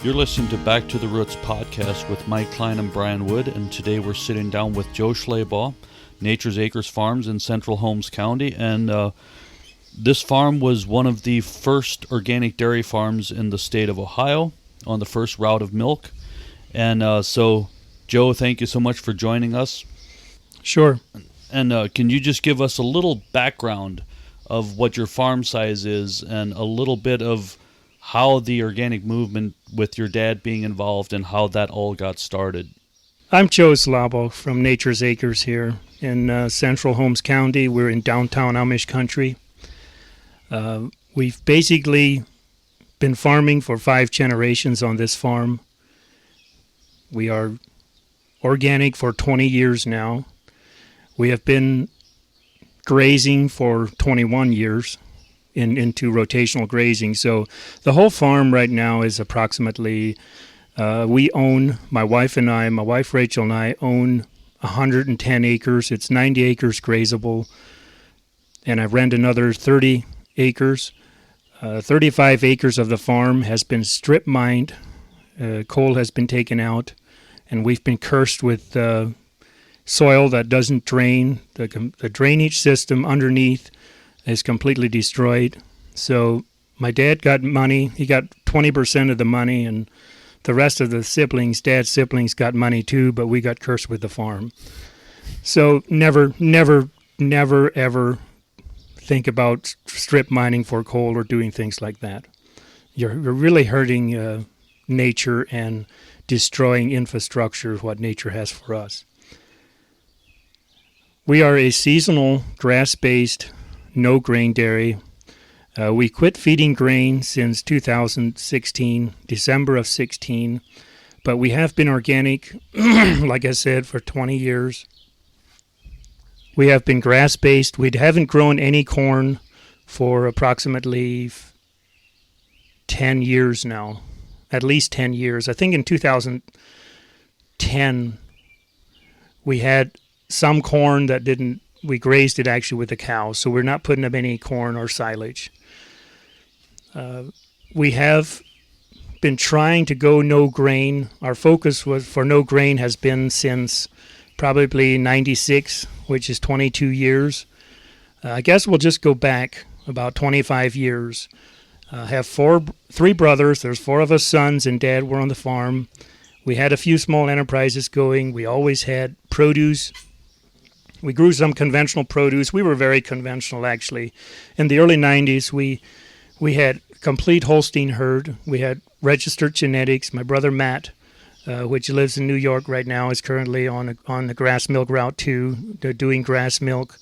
You're listening to Back to the Roots podcast with Mike Klein and Brian Wood, and today we're sitting down with Joe Schlabach, Nature's Acres Farms in central Holmes County, and this farm was one of the first organic dairy farms in the state of Ohio on the first route of milk. And so, Joe, thank you so much for joining us. Sure. And can you just give us a little background of what your farm size is and a little bit of how the organic movement with your dad being involved and how that all got started? I'm Joe Schlabach from Nature's Acres here in central Holmes County. We're in downtown Amish country. We've basically been farming for 5 generations on this farm. We are organic for 20 years now. We have been grazing for 21 years into rotational grazing. So the whole farm right now is approximately, we own, my wife Rachel and I own 110 acres. It's 90 acres grazable, and I rent another 30 acres. 35 acres of the farm has been strip mined. Coal has been taken out, and we've been cursed with soil that doesn't drain. The drainage system underneath is completely destroyed. So my dad got money. He got 20% of the money, and the rest of the siblings, dad's siblings, got money too, but we got cursed with the farm. So never, ever think about strip mining for coal or doing things like that. You're really hurting nature and destroying infrastructure, what nature has for us. We are a seasonal, grass-based, no-grain dairy. We quit feeding grain since 2016, December of 16, but we have been organic, like I said, for 20 years. We have been grass-based. We haven't grown any corn for approximately 10 years now, at least 10 years. I think in 2010, we had some corn that we grazed it actually with the cows, so we're not putting up any corn or silage. We have been trying to go no grain. Our focus for no grain has been since probably 96, which is 22 years. I guess we'll just go back about 25 years. I have 3 brothers. There's 4 of us sons, and Dad were on the farm. We had a few small enterprises going. We always had produce. We grew some conventional produce. We were very conventional, actually. In the early 90s, we had complete Holstein herd. We had registered genetics. My brother Matt, which lives in New York right now, is currently on the grass milk route too. They're doing grass milk.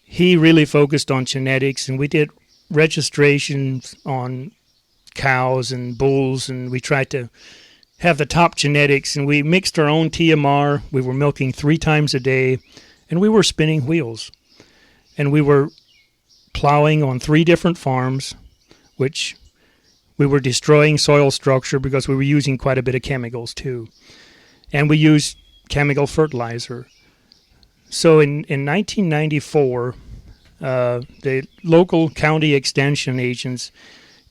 He really focused on genetics, and we did registrations on cows and bulls, and we tried to have the top genetics, and we mixed our own TMR. We were milking 3 times a day, and we were spinning wheels. And we were plowing on 3 different farms, which we were destroying soil structure because we were using quite a bit of chemicals too. And we used chemical fertilizer. So in 1994, the local county extension agents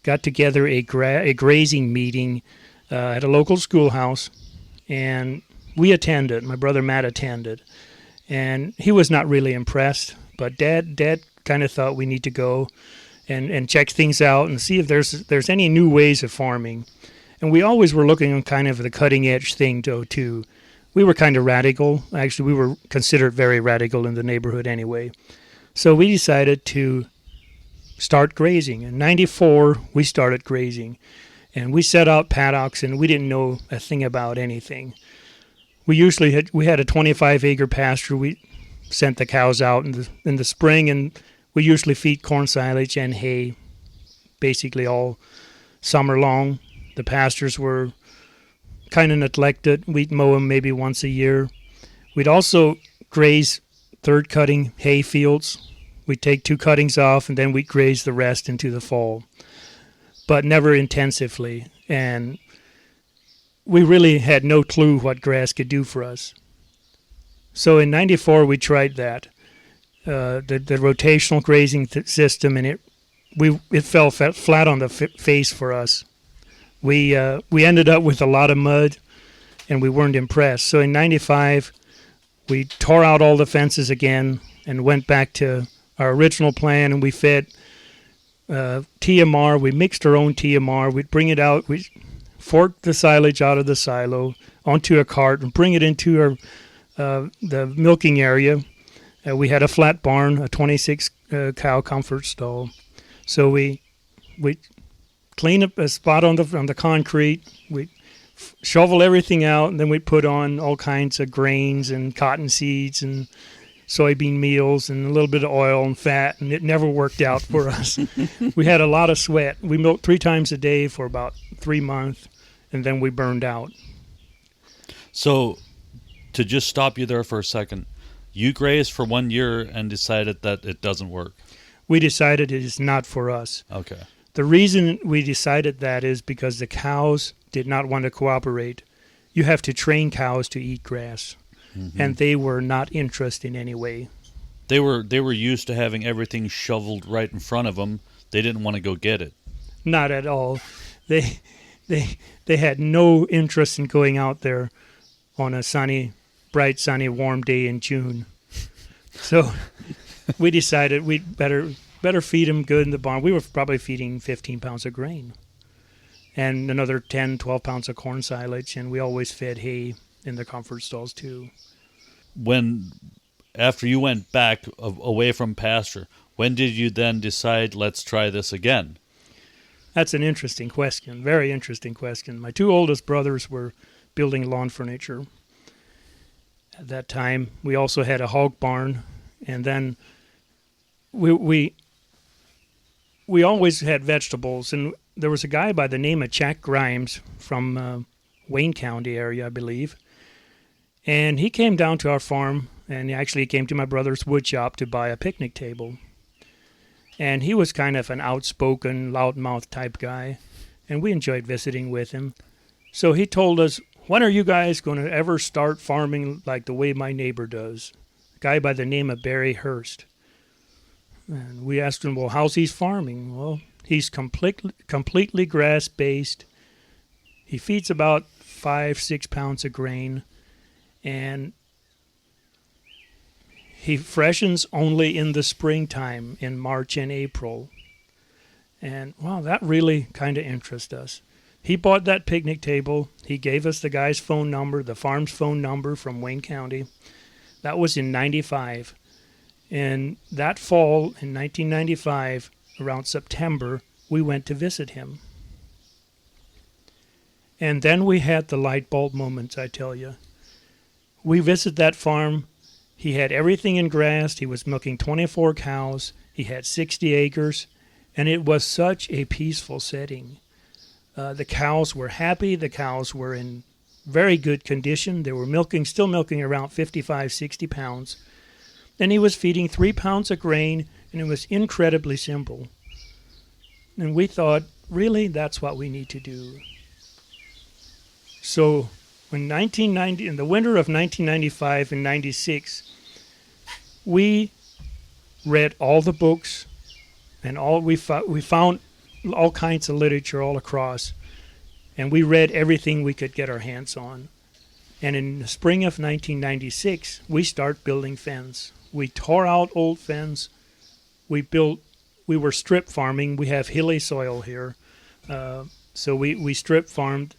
got together a grazing meeting at a local schoolhouse, and we attended. My brother Matt attended, and he was not really impressed, but Dad kind of thought we need to go and check things out and see if there's any new ways of farming. And we always were looking on kind of the cutting edge thing too. We were kind of radical. Actually, we were considered very radical in the neighborhood anyway. So we decided to start grazing. In 94, we started grazing. And we set out paddocks, and we didn't know a thing about anything. We had a 25-acre pasture. We sent the cows out in the spring, and we usually feed corn silage and hay basically all summer long. The pastures were kind of neglected. We'd mow them maybe once a year. We'd also graze third cutting hay fields. We'd take 2 cuttings off, and then we'd graze the rest into the fall, but never intensively. And we really had no clue what grass could do for us. So in 94, we tried that, the rotational grazing system, and it fell flat on the face for us. we ended up with a lot of mud, and we weren't impressed. So in '95, we tore out all the fences again and went back to our original plan, and we fed TMR. We mixed our own TMR. We'd bring it out. We forked the silage out of the silo onto a cart and bring it into our the milking area. We had a flat barn, a 26 cow comfort stall. So we clean up a spot on the concrete. We shovel everything out, and then we put on all kinds of grains and cotton seeds and soybean meals and a little bit of oil and fat, and it never worked out for us. We had a lot of sweat. We milked 3 times a day for about 3 months, and then we burned out. So, to just stop you there for a second, you grazed for 1 year and decided that it doesn't work. We decided it is not for us. Okay. The reason we decided that is because the cows did not want to cooperate. You have to train cows to eat grass, and they were not interested in any way. They were used to having everything shoveled right in front of them. They didn't want to go get it. Not at all. They had no interest in going out there on a bright, sunny, warm day in June. So we decided we'd better feed them good in the barn. We were probably feeding 15 pounds of grain and another 10, 12 pounds of corn silage, and we always fed hay in the comfort stalls too. After you went back away from pasture, when did you then decide, let's try this again? That's an interesting question, very interesting question. My 2 oldest brothers were building lawn furniture. At that time, we also had a hog barn, and then we always had vegetables, and there was a guy by the name of Jack Grimes from Wayne County area, I believe, and he came down to our farm, and he actually came to my brother's wood shop to buy a picnic table. And he was kind of an outspoken, loudmouth type guy, and we enjoyed visiting with him. So he told us, when are you guys going to ever start farming like the way my neighbor does? A guy by the name of Barry Hurst. And we asked him, well, how's he farming? Well, he's completely grass-based. He feeds about 5-6 pounds of grain, and he freshens only in the springtime, in March and April. And, wow, that really kind of interests us. He bought that picnic table. He gave us the guy's phone number, the farm's phone number from Wayne County. That was in '95. And that fall, in 1995, around September, we went to visit him. And then we had the light bulb moments, I tell you. We visited that farm. He had everything in grass. He was milking 24 cows. He had 60 acres. And it was such a peaceful setting. The cows were happy. The cows were in very good condition. They were still milking around 55, 60 pounds. And he was feeding 3 pounds of grain, and it was incredibly simple. And we thought, really, that's what we need to do. So in the winter of 1995 and 96, we read all the books, and we found all kinds of literature all across, and we read everything we could get our hands on. And in the spring of 1996, we start building fence. We tore out old fence. We were strip farming. We have hilly soil here, so we strip farmed,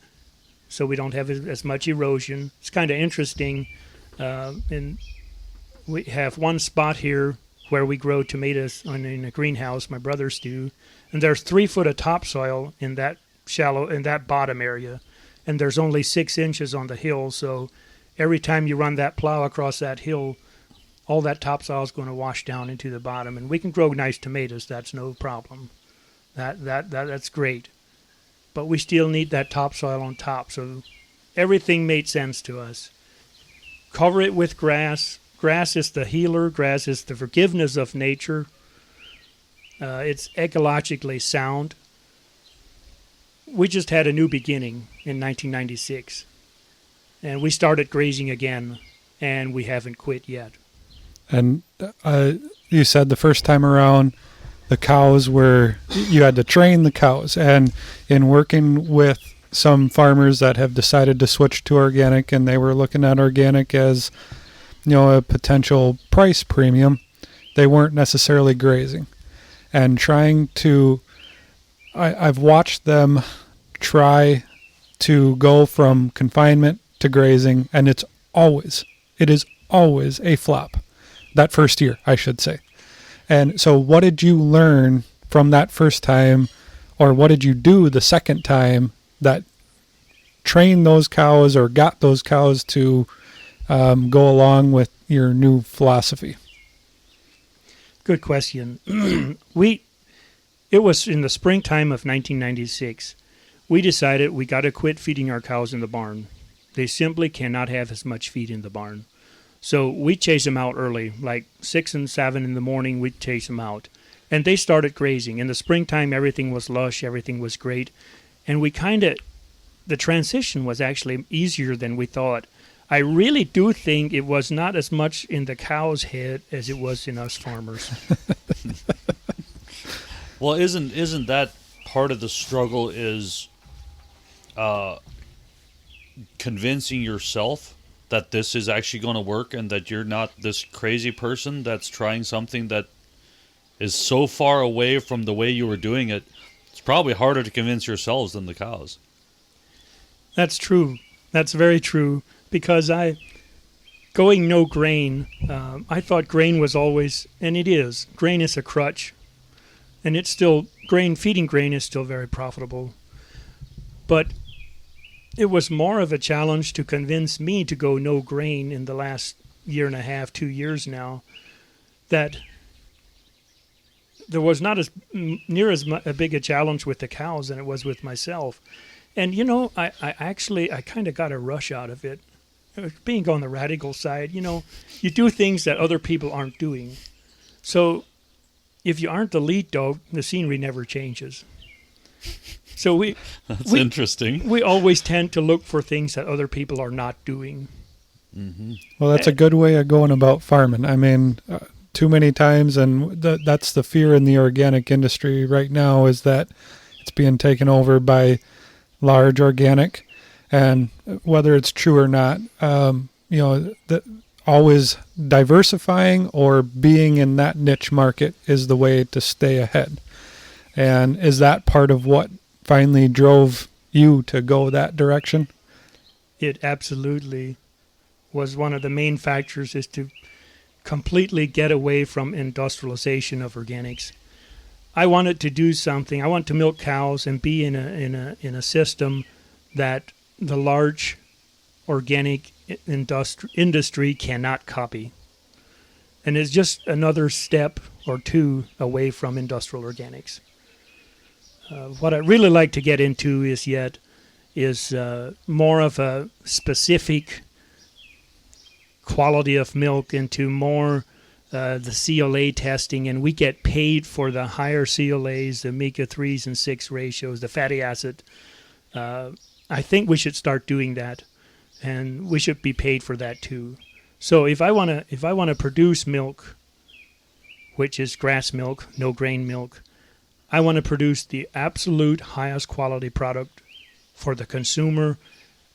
so we don't have as much erosion. It's kind of interesting, and we have one spot here where we grow tomatoes in a greenhouse. My brothers do, and there's 3 foot of topsoil in that bottom area, and there's only 6 inches on the hill. So every time you run that plow across that hill, all that topsoil is going to wash down into the bottom, and we can grow nice tomatoes. That's no problem. That's great, but we still need that topsoil on top. So everything made sense to us. Cover it with grass. Grass is the healer. Grass is the forgiveness of nature. It's ecologically sound. We just had a new beginning in 1996, and we started grazing again, and we haven't quit yet. And you said the first time around the cows were, you had to train the cows. And in working with some farmers that have decided to switch to organic, and they were looking at organic as, a potential price premium, they weren't necessarily grazing. And trying to, I've watched them try to go from confinement to grazing, and it is always a flop. That first year, I should say. And so what did you learn from that first time, or what did you do the second time that trained those cows or got those cows to go along with your new philosophy? Good question. It was in the springtime of 1996. We decided we got to quit feeding our cows in the barn. They simply cannot have as much feed in the barn. So we chased them out early, like 6 and 7 in the morning, we'd chase them out. And they started grazing. In the springtime, everything was lush, everything was great. And the transition was actually easier than we thought. I really do think it was not as much in the cow's head as it was in us farmers. Well, isn't that part of the struggle is convincing yourself that this is actually going to work and that you're not this crazy person that's trying something that is so far away from the way you were doing it? It's probably harder to convince yourselves than the cows. That's true. That's very true. Because going no grain, I thought grain was always, and it is, grain is a crutch. And it's still, feeding grain is still very profitable. But it was more of a challenge to convince me to go no grain in the last year and a half, 2 years now, that there was not as big a challenge with the cows than it was with myself. And, I kind of got a rush out of it. Being on the radical side, you do things that other people aren't doing. So if you aren't the lead dog, the scenery never changes. So That's interesting. We always tend to look for things that other people are not doing. Mm-hmm. Well, that's a good way of going about farming. I mean, too many times, and that's the fear in the organic industry right now, is that it's being taken over by large organic. And whether it's true or not, always diversifying or being in that niche market is the way to stay ahead. And is that part of what finally drove you to go that direction? It absolutely was one of the main factors, is to completely get away from industrialization of organics. I wanted to do something. I want to milk cows and be in a system that the large organic industry cannot copy. And it's just another step or two away from industrial organics. What I'd really like to get into is more of a specific quality of milk, into more the CLA testing, and we get paid for the higher CLAs, the omega-3s and 6 ratios, the fatty acid. I think we should start doing that, and we should be paid for that too. So if I want to produce milk, which is grass milk, no grain milk, I want to produce the absolute highest quality product for the consumer,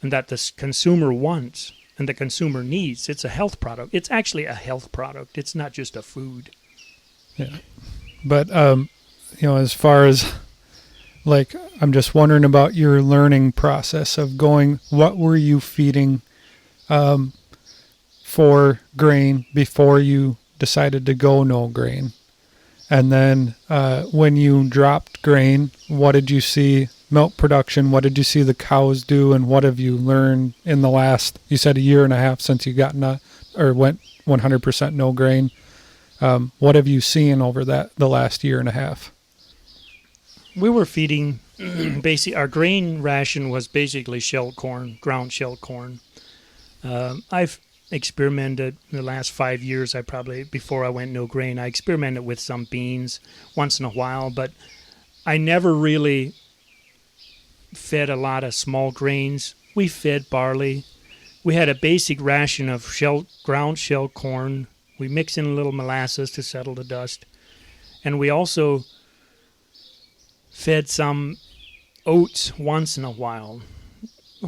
and that the consumer wants and the consumer needs. It's a health product. It's actually a health product. It's not just a food. Yeah. But, as far as, I'm just wondering about your learning process of going, what were you feeding for grain before you decided to go no grain? And then when you dropped grain, what did you see milk production? What did you see the cows do? And what have you learned in the last, you said, a year and a half since you went 100% no grain? What have you seen over the last year and a half? We were feeding, our grain ration was basically shelled corn, ground shelled corn. I've experimented in the last 5 years. Before I went no grain, I experimented with some beans once in a while, but I never really fed a lot of small grains. We fed barley. We had a basic ration of ground shelled corn. We mix in a little molasses to settle the dust. And we also fed some oats once in a while,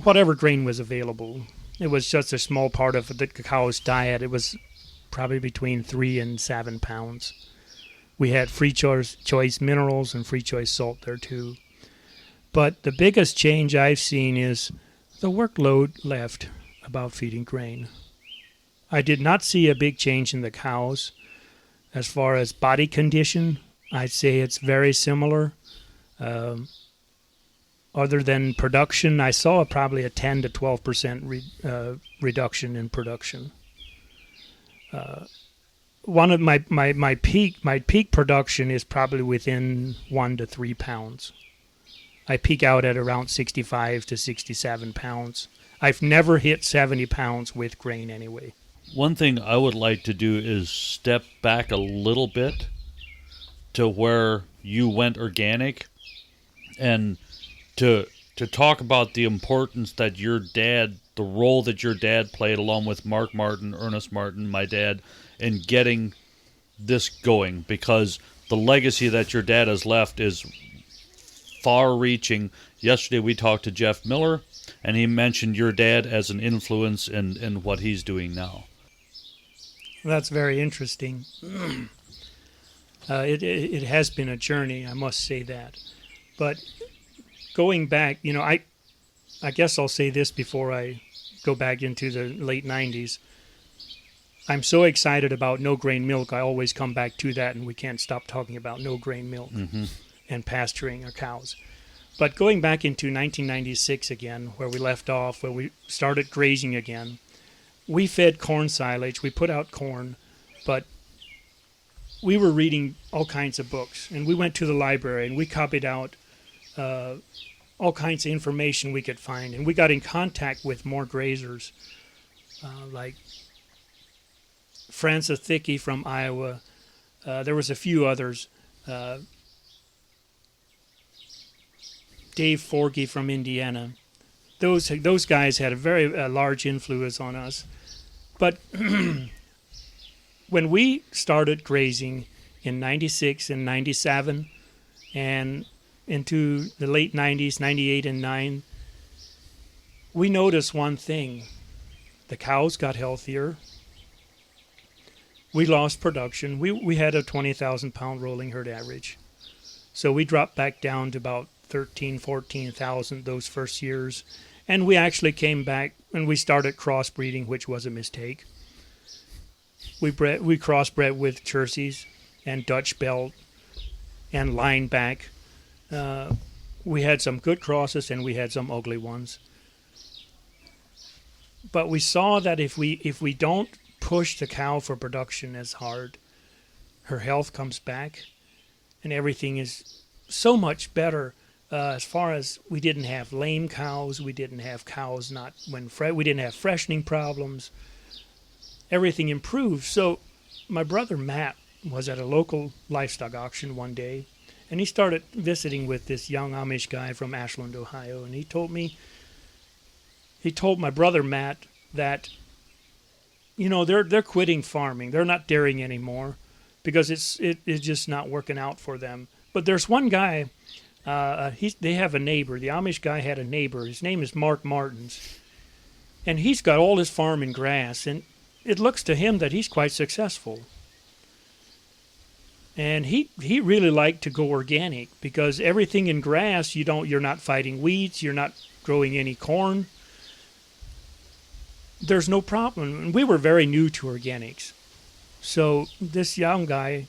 whatever grain was available. It was just a small part of the cow's diet. It was probably between 3 and 7 pounds. We had free choice minerals and free choice salt there too. But the biggest change I've seen is the workload left about feeding grain. I did not see a big change in the cows. As far as body condition, I'd say it's very similar. Other than production, I saw probably a 10 to 12% reduction in production. One of my peak production is probably within 1 to 3 pounds. I peak out at around 65 to 67 pounds. I've never hit 70 pounds with grain anyway. One thing I would like to do is step back a little bit to where you went organic, and to talk about the importance that your dad, the role that your dad played along with Mark Martin, Ernest Martin, my dad, in getting this going, because the legacy that your dad has left is far-reaching. Yesterday we talked to Jeff Miller, and he mentioned your dad as an influence in what he's doing now. That's very interesting. It has been a journey, I must say that. But going back, I guess I'll say this before I go back into the late 90s. I'm so excited about no grain milk. I always come back to that, and we can't stop talking about no grain milk and pasturing our cows. But going back into 1996 again, where we left off, where we started grazing again, we fed corn silage. We put out corn, but we were reading all kinds of books, and we went to the library and we copied out all kinds of information we could find, and we got in contact with more grazers, like Francis Thickey from Iowa. There was a few others. Dave Forgey from Indiana. Those guys had a very large influence on us. But when we started grazing in 96 and 97 and into the late 90s, 98 and 9, we noticed one thing. The cows got healthier. We lost production. We had a 20,000 pound rolling herd average. So we dropped back down to about 13, 14,000 those first years. And we actually came back and we started crossbreeding, which was a mistake. We crossbred with Jerseys and Dutch Belt and Lineback. We had some good crosses and we had some ugly ones. But we saw that if we don't push the cow for production as hard, her health comes back and everything is so much better. As far as we didn't have lame cows, we didn't have cows we didn't have freshening problems. Everything improved. So my brother Matt was at a local livestock auction one day, and he started visiting with this young Amish guy from Ashland, Ohio, and he told my brother Matt that they're quitting farming. They're not dairying anymore because it's just not working out for them. But there's one guy. They have a neighbor. The Amish guy had a neighbor. His name is Mark Martins. And he's got all his farm in grass. And it looks to him that he's quite successful. And he really liked to go organic because everything in grass, you're not fighting weeds. You're not growing any corn. There's no problem. And we were very new to organics. So this young guy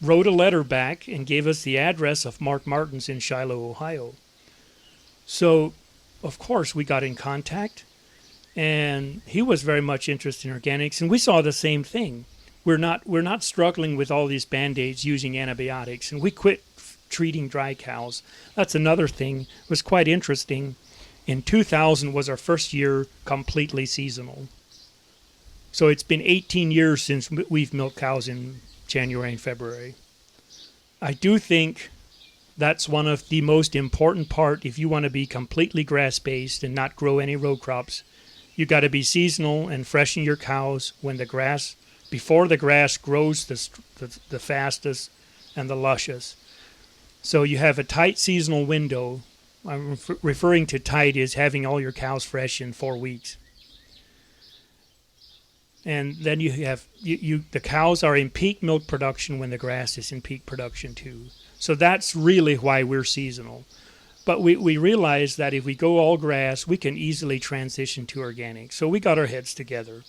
wrote a letter back and gave us the address of Mark Martins in Shiloh, Ohio. So, of course, we got in contact, and he was very much interested in organics, and we saw the same thing. We're not struggling with all these Band-Aids using antibiotics, and we quit treating dry cows. That's another thing. It was quite interesting. In 2000 was our first year completely seasonal. So it's been 18 years since we've milked cows in January and February. I do think that's one of the most important part if you want to be completely grass-based and not grow any row crops. You got to be seasonal and freshen your cows when the grass before the grass grows the fastest and the lushest. So you have a tight seasonal window. I'm referring to tight is having all your cows fresh in 4 weeks. And then you have the cows are in peak milk production when the grass is in peak production too. So that's really why we're seasonal. But we realized that if we go all grass, we can easily transition to organic. So we got our heads together.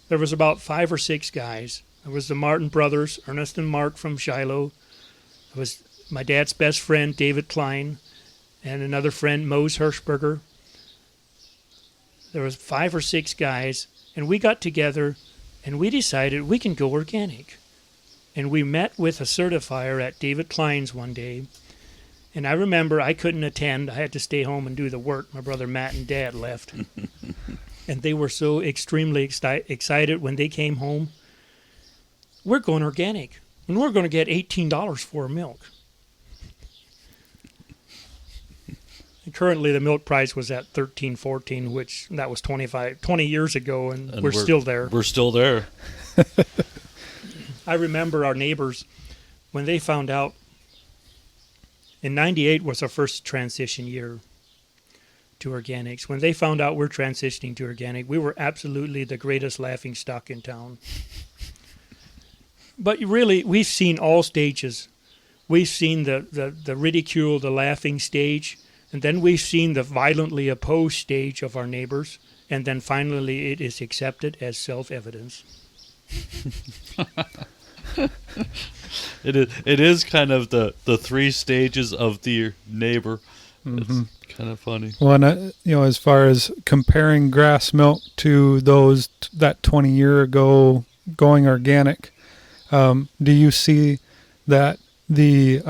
There was about 5 or 6 guys. There was the Martin brothers, Ernest and Mark from Shiloh. There was my dad's best friend, David Klein, and another friend, Mose Hirschberger. There was 5 or 6 guys, and we got together and we decided we can go organic. And we met with a certifier at David Klein's one day. And I remember I couldn't attend. I had to stay home and do the work. My brother Matt and Dad left. And they were so extremely excited when they came home. We're going organic. And we're going to get $18 for milk. And currently the milk price was at $13, $14, which that was 20 years ago, and we're still there. We're still there. I remember our neighbors, when they found out, in 98 was our first transition year to organics. When they found out we're transitioning to organic, we were absolutely the greatest laughing stock in town. But really, we've seen all stages. We've seen the ridicule, the laughing stage, and then we've seen the violently opposed stage of our neighbors, and then finally it is accepted as self-evidence. It is kind of the 3 stages of the neighbor. Mm-hmm. It's kind of funny. Well, and, as far as comparing grass milk to those that 20 year ago going organic, do you see that the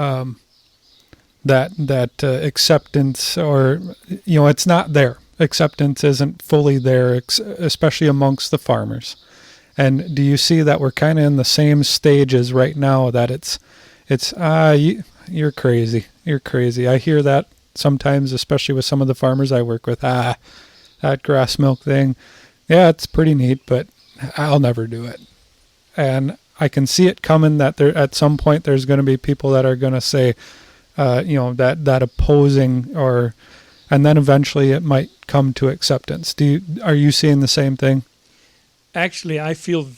that acceptance, or it's not there? Acceptance isn't fully there, especially amongst the farmers. And do you see that we're kind of in the same stages right now, that you're crazy. You're crazy. I hear that sometimes, especially with some of the farmers I work with. That grass milk thing, yeah, it's pretty neat, but I'll never do it. And I can see it coming that there at some point there's going to be people that are going to say, that opposing, and then eventually it might come to acceptance. Are you seeing the same thing? Actually, I feel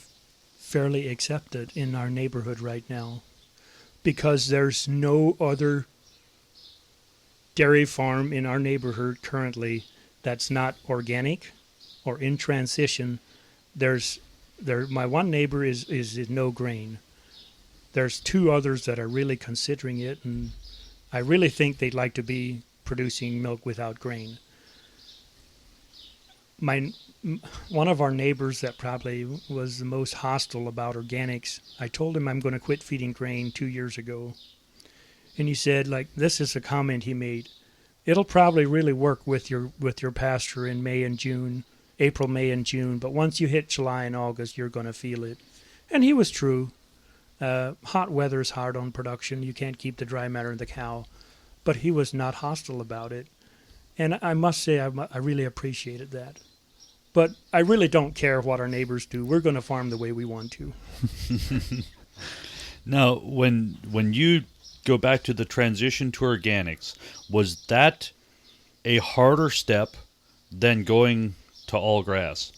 fairly accepted in our neighborhood right now because there's no other dairy farm in our neighborhood currently that's not organic or in transition. My one neighbor is no grain. There's 2 others that are really considering it, and I really think they'd like to be producing milk without grain. One of our neighbors that probably was the most hostile about organics, I told him I'm going to quit feeding grain 2 years ago. And he said, this is a comment he made, it'll probably really work with your pasture in April, May, and June, but once you hit July and August, you're going to feel it. And he was true. Hot weather is hard on production. You can't keep the dry matter in the cow. But he was not hostile about it. And I must say I really appreciated that. But I really don't care what our neighbors do. We're going to farm the way we want to. Now, when you go back to the transition to organics, was that a harder step than going to all grass?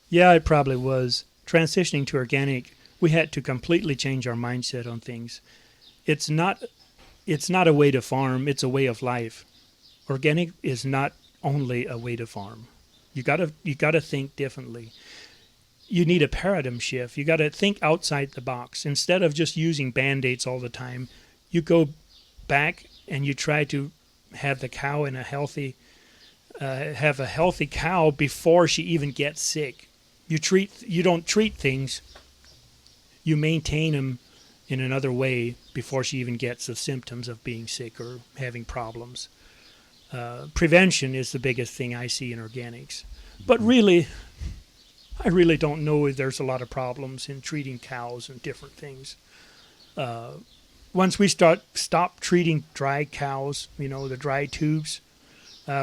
Yeah, it probably was. Transitioning to organic, we had to completely change our mindset on things. It's not a way to farm, it's a way of life. Organic is not only a way to farm. You gotta think differently. You need a paradigm shift. You gotta think outside the box. Instead of just using Band-Aids all the time, you go back and you try to have the cow in a healthy cow before she even gets sick. You don't treat things. You maintain them in another way before she even gets the symptoms of being sick or having problems. Prevention is the biggest thing I see in organics. But really, I really don't know if there's a lot of problems in treating cows and different things. Once we stop treating dry cows, the dry tubes,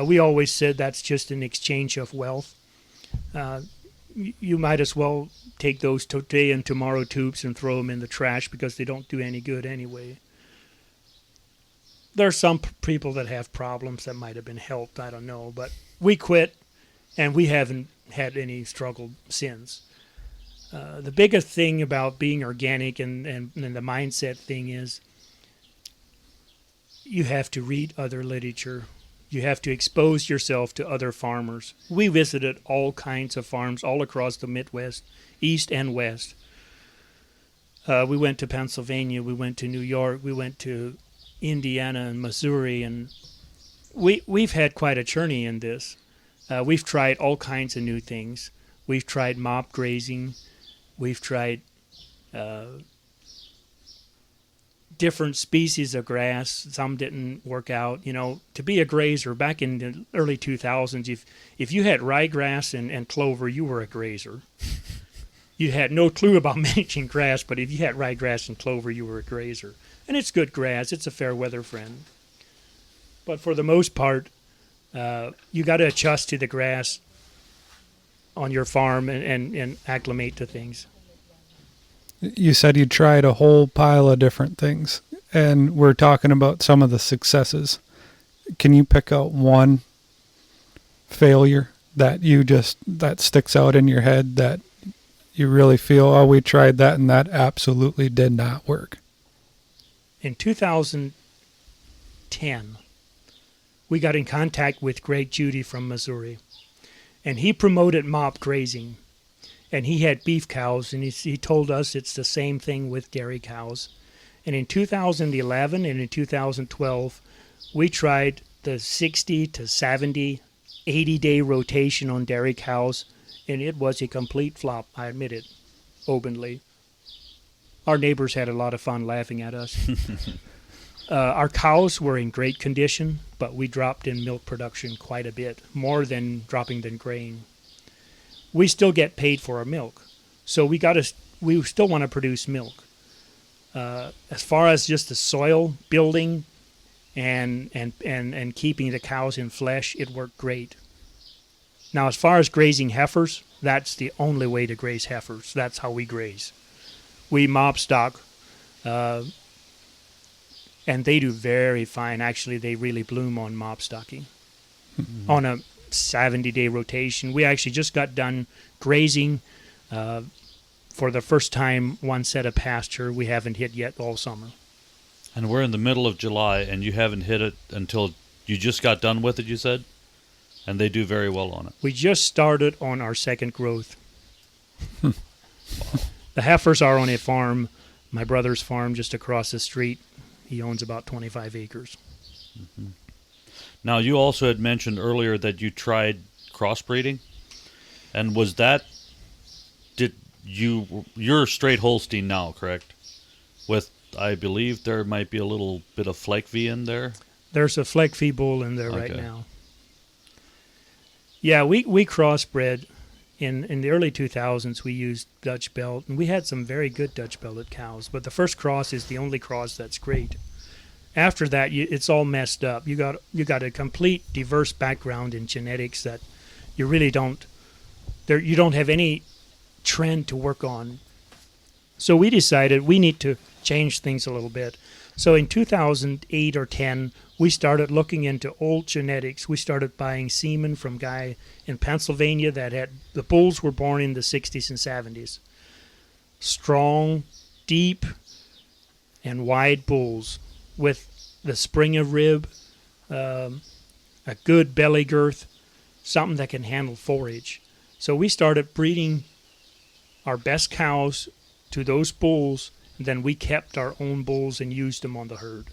we always said that's just an exchange of wealth. you might as well take those today and tomorrow tubes and throw them in the trash because they don't do any good anyway. There are some people that have problems that might have been helped, I don't know, but we quit and we haven't had any struggle since. The biggest thing about being organic and the mindset thing is you have to read other literature. You have to expose yourself to other farmers. We visited all kinds of farms all across the Midwest, East and West. We went to Pennsylvania, we went to New York, we went to Indiana and Missouri, and we've had quite a journey in this. We've tried all kinds of new things. We've tried mop grazing. We've tried different species of grass. Some didn't work out. You know, to be a grazer back in the early 2000s, if you had ryegrass and clover, you were a grazer. You had no clue about managing grass, but if you had ryegrass and clover, you were a grazer. And it's good grass. It's a fair weather friend. But for the most part, you got to adjust to the grass on your farm and acclimate to things. You said you tried a whole pile of different things, and we're talking about some of the successes. Can you pick out one failure that that sticks out in your head that you really feel, oh, we tried that and that absolutely did not work? In 2010, we got in contact with Greg Judy from Missouri, and he promoted mop grazing. And he had beef cows, and he told us it's the same thing with dairy cows. And in 2011 and in 2012, we tried the 60 to 70, 80-day rotation on dairy cows, and it was a complete flop, I admit it, openly. Our neighbors had a lot of fun laughing at us. Our cows were in great condition, but we dropped in milk production quite a bit, more than dropping than grain. We still get paid for our milk, so we still want to produce milk. As far as just the soil building and keeping the cows in flesh, it worked great. Now, as far as grazing heifers, that's the only way to graze heifers. That's how we graze. We mop stock, and they do very fine. Actually, they really bloom on mop stocking. Mm-hmm. On a 70-day rotation. We actually just got done grazing for the first time one set of pasture we haven't hit yet all summer. And we're in the middle of July, and you haven't hit it until you just got done with it, you said? And they do very well on it. We just started on our second growth. Wow. The heifers are on a farm, my brother's farm just across the street. He owns about 25 acres. Mm-hmm. Now, you also had mentioned earlier that you tried crossbreeding, and was that, you're straight Holstein now, correct? With, I believe there might be a little bit of Fleckvieh in there? There's a Fleckvieh bull in there right now. Yeah, we crossbred. In the early 2000s, we used Dutch Belt, and we had some very good Dutch Belted cows, but the first cross is the only cross that's great. After that, it's all messed up. You got a complete diverse background in genetics that you really don't. You don't have any trend to work on. So we decided we need to change things a little bit. So in 2008 or 10, we started looking into old genetics. We started buying semen from a guy in Pennsylvania the bulls were born in the 60s and 70s. Strong, deep, and wide bulls with the spring of rib, a good belly girth, something that can handle forage. So we started breeding our best cows to those bulls, and then we kept our own bulls and used them on the herd.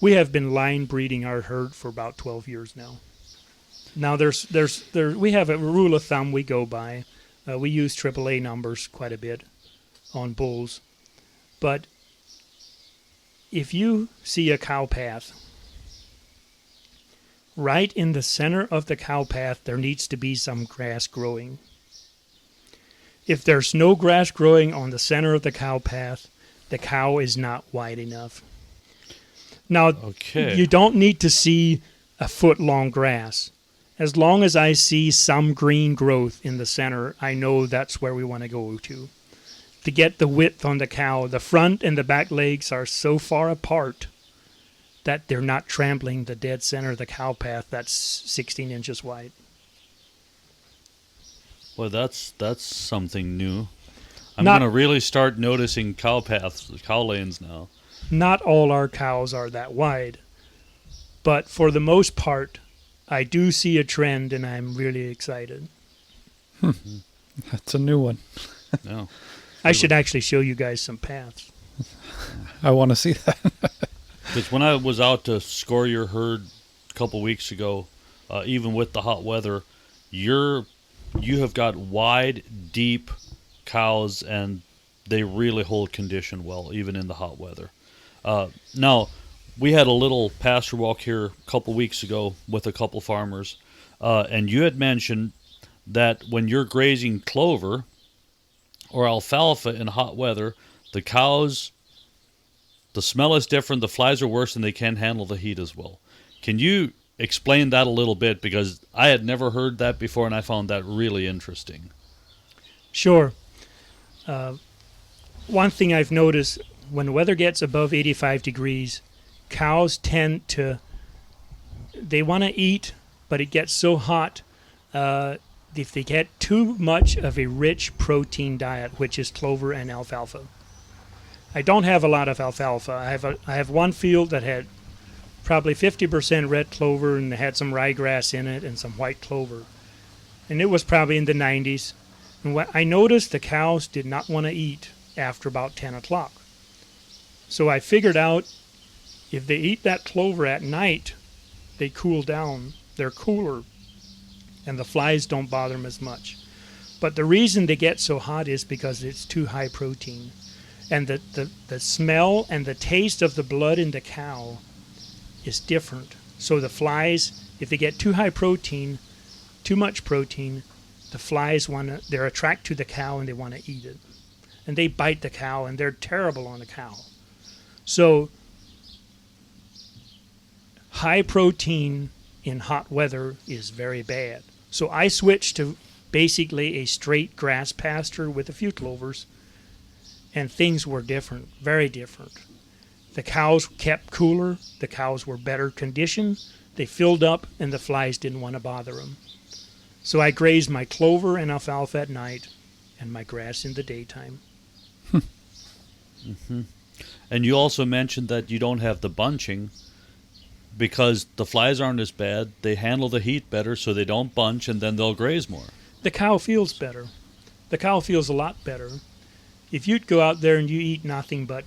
We have been line breeding our herd for about 12 years now. Now we have a rule of thumb we go by. We use AAA numbers quite a bit on bulls, but if you see a cow path, right in the center of the cow path, there needs to be some grass growing. If there's no grass growing on the center of the cow path, the cow is not wide enough. Now, You don't need to see a foot-long grass. As long as I see some green growth in the center, I know that's where we want to go to. To get the width on the cow, the front and the back legs are so far apart that they're not trampling the dead center of the cow path that's 16 inches wide. Well, that's something new. I'm Not- going to really start noticing cow paths, cow lanes now. Not all our cows are that wide, but for the most part, I do see a trend, and I'm really excited. That's a new one. No. I should actually show you guys some paths. I want to see that. Because when I was out to score your herd a couple weeks ago, even with the hot weather, you have got wide, deep cows, and they really hold condition well, even in the hot weather. Now, we had a little pasture walk here a couple weeks ago with a couple farmers, and you had mentioned that when you're grazing clover or alfalfa in hot weather, the cows, the smell is different, the flies are worse, and they can't handle the heat as well. Can you explain that a little bit? Because I had never heard that before, and I found that really interesting. Sure. One thing I've noticed, when the weather gets above 85 degrees, cows tend to, they want to eat, but it gets so hot, if they get too much of a rich protein diet, which is clover and alfalfa. I don't have a lot of alfalfa. I have one field that had probably 50% red clover, and had some ryegrass in it and some white clover. And it was probably in the 90s. And what I noticed, the cows did not want to eat after about 10 o'clock. So I figured out if they eat that clover at night, they cool down. They're cooler, and the flies don't bother them as much. But the reason they get so hot is because it's too high protein. And the smell and the taste of the blood in the cow is different. So the flies, if they get too high protein, too much protein, the flies they're attracted to the cow and they want to eat it. And they bite the cow, and they're terrible on the cow. So high protein in hot weather is very bad. So I switched to basically a straight grass pasture with a few clovers, and things were different, very different. The cows kept cooler, the cows were better conditioned, they filled up, and the flies didn't want to bother them. So I grazed my clover and alfalfa at night and my grass in the daytime. Mm-hmm. And you also mentioned that you don't have the bunching because the flies aren't as bad. They handle the heat better, so they don't bunch, and then they'll graze more. The cow feels better. The cow feels a lot better. If you'd go out there and you eat nothing but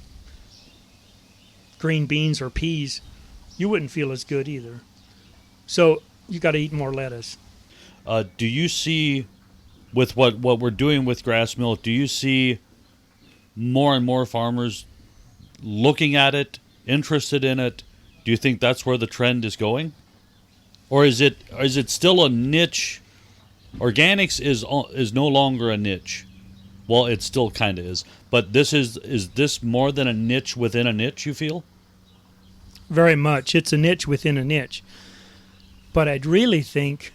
green beans or peas, you wouldn't feel as good either. So you got to eat more lettuce. Do you see, with what we're doing with grass milk, do you see more and more farmers looking at it, interested in it? Do you think that's where the trend is going? Or is it still a niche? Organics is no longer a niche. Well, it still kind of is. But is this more than a niche within a niche, you feel? Very much. It's a niche within a niche. But I'd really think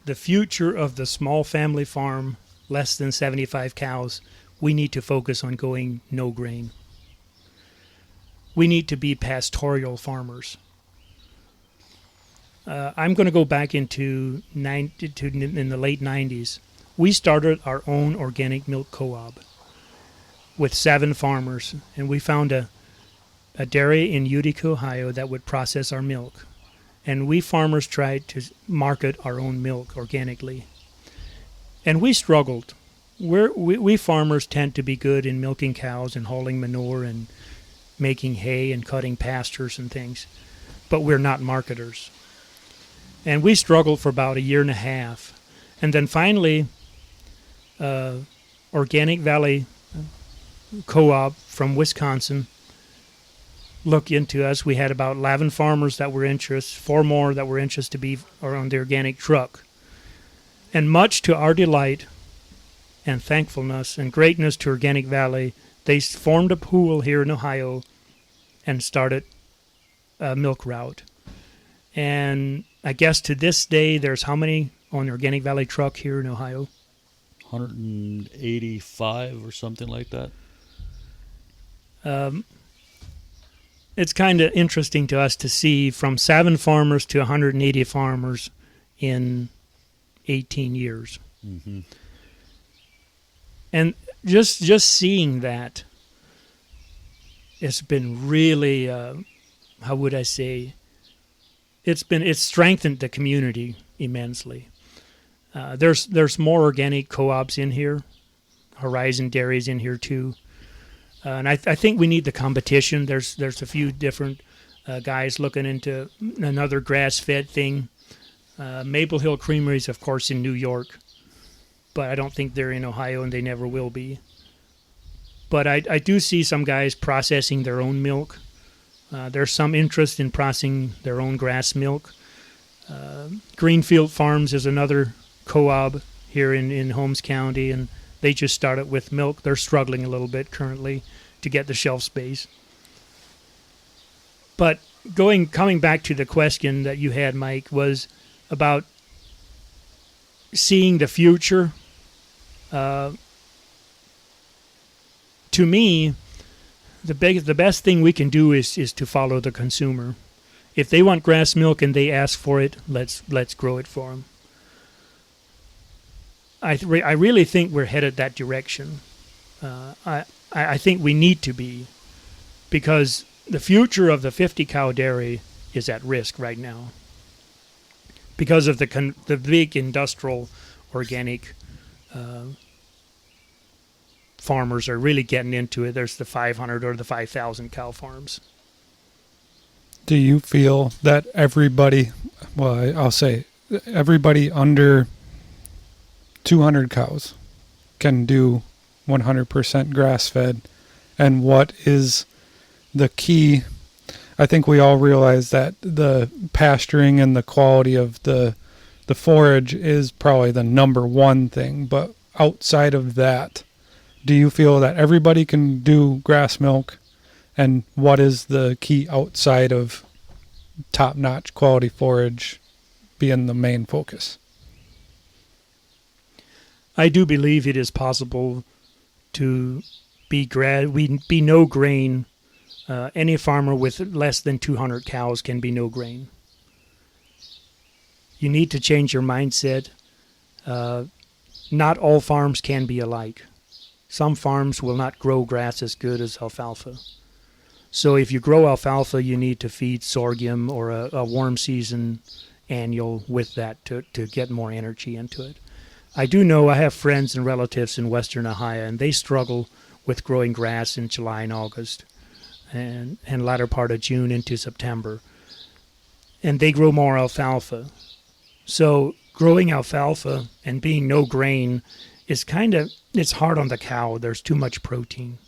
the future of the small family farm, less than 75 cows, we need to focus on going no grain. We need to be pastoral farmers. I'm going to go back in the late 90s. We started our own organic milk co-op with 7 farmers, and we found a dairy in Utica, Ohio that would process our milk. And we farmers tried to market our own milk organically. And we struggled. We farmers tend to be good in milking cows and hauling manure and making hay and cutting pastures and things, but we're not marketers. And we struggled for about a year and a half. And then finally, Organic Valley Co-op from Wisconsin looked into us. We had about 11 farmers that were interested, 4 more that were interested to be on the organic truck. And much to our delight and thankfulness and greatness to Organic Valley, they formed a pool here in Ohio and started a milk route. And I guess to this day, there's how many on the Organic Valley truck here in Ohio? 185 or something like that. It's kind of interesting to us to see from 7 farmers to 180 farmers in 18 years. Mm-hmm. And just seeing that, it's been really, how would I say, it's strengthened the community immensely. There's more organic co-ops in here. Horizon Dairy's in here too. And I think we need the competition. There's a few different guys looking into another grass-fed thing. Maple Hill Creamery's, of course, in New York, but I don't think they're in Ohio, and they never will be. But I do see some guys processing their own milk. There's some interest in processing their own grass milk. Greenfield Farms is another co-op here in Holmes County, and they just started with milk. They're struggling a little bit currently to get the shelf space. But coming back to the question that you had, Mike, was about seeing the future. To me, the best thing we can do is to follow the consumer. If they want grass milk and they ask for it, let's grow it for them. I really think we're headed that direction. I think we need to be, because the future of the 50 cow dairy is at risk right now because of the big industrial organic farmers are really getting into it. There's the 500 or the 5,000 cow farms. Do you feel that everybody, well, I'll say everybody under 200 cows can do 100% grass-fed? And what is the key? I think we all realize that the pasturing and the quality of the forage is probably the number one thing. But outside of that, do you feel that everybody can do grass milk? And what is the key outside of top-notch quality forage being the main focus? I do believe it is possible to be no grain. Any farmer with less than 200 cows can be no grain. You need to change your mindset. Not all farms can be alike. Some farms will not grow grass as good as alfalfa. So if you grow alfalfa, you need to feed sorghum or a warm season annual with that to get more energy into it. I do know I have friends and relatives in western Ohio, and they struggle with growing grass in July and August and latter part of June into September. And they grow more alfalfa. So growing alfalfa and being no grain is it's hard on the cow. There's too much protein.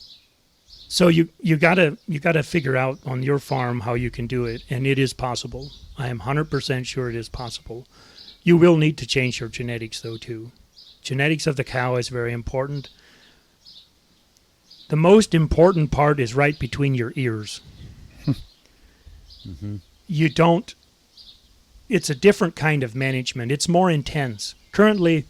So you gotta figure out on your farm how you can do it, and it is possible. I am 100% sure it is possible. You will need to change your genetics though too. Genetics of the cow is very important. The most important part is right between your ears. Mm-hmm. It's a different kind of management. It's more intense. Currently,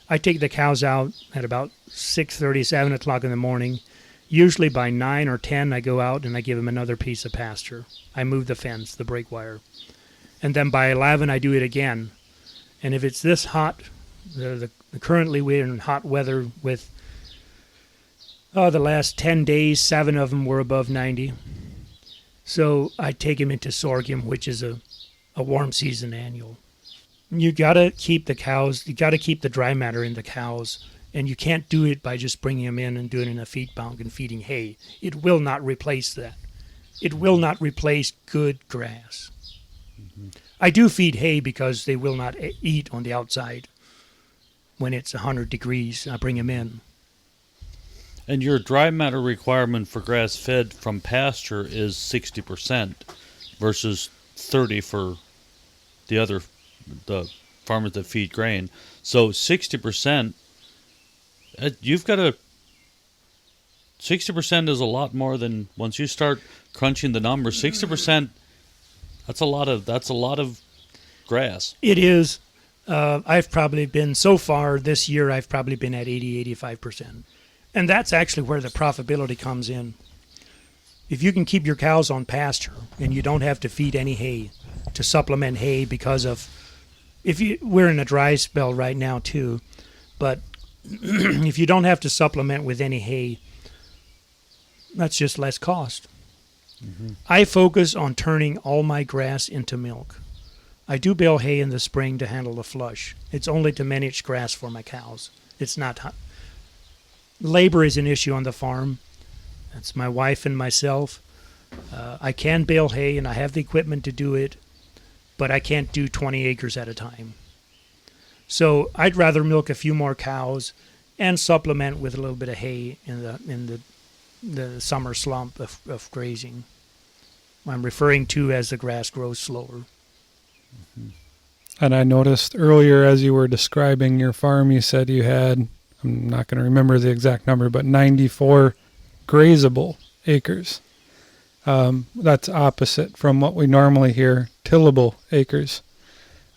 I take the cows out at about 6:30, 7 o'clock in the morning. Usually by 9 or 10, I go out and I give them another piece of pasture. I move the fence, the brake wire. And then by 11, I do it again. And if it's this hot, currently we're in hot weather with the last 10 days, 7 of them were above 90. So I take them into sorghum, which is a warm season annual. You got to keep the cows, you got to keep the dry matter in the cows, and you can't do it by just bringing them in and doing it in a feed bunk and feeding hay. It will not replace that. It will not replace good grass. Mm-hmm. I do feed hay because they will not eat on the outside when it's 100 degrees. I bring them in. And your dry matter requirement for grass-fed from pasture is 60% versus 30 for the farmers that feed grain. So 60%, you've got to. 60% is a lot more than once you start crunching the numbers. 60%, that's a lot of grass. It is. I've probably been, so far this year, I've probably been at 85%. And that's actually where the profitability comes in. If you can keep your cows on pasture and you don't have to feed any hay to supplement hay because of, we're in a dry spell right now too, but if you don't have to supplement with any hay, that's just less cost. Mm-hmm. I focus on turning all my grass into milk. I do bale hay in the spring to handle the flush. It's only to manage grass for my cows. It's not. Labor is an issue on the farm. That's my wife and myself. I can bale hay and I have the equipment to do it, but I can't do 20 acres at a time. So I'd rather milk a few more cows and supplement with a little bit of hay in the summer slump of grazing. I'm referring to as the grass grows slower. And I noticed earlier as you were describing your farm, you said you had, I'm not going to remember the exact number, but 94 grazable acres. That's opposite from what we normally hear, tillable acres.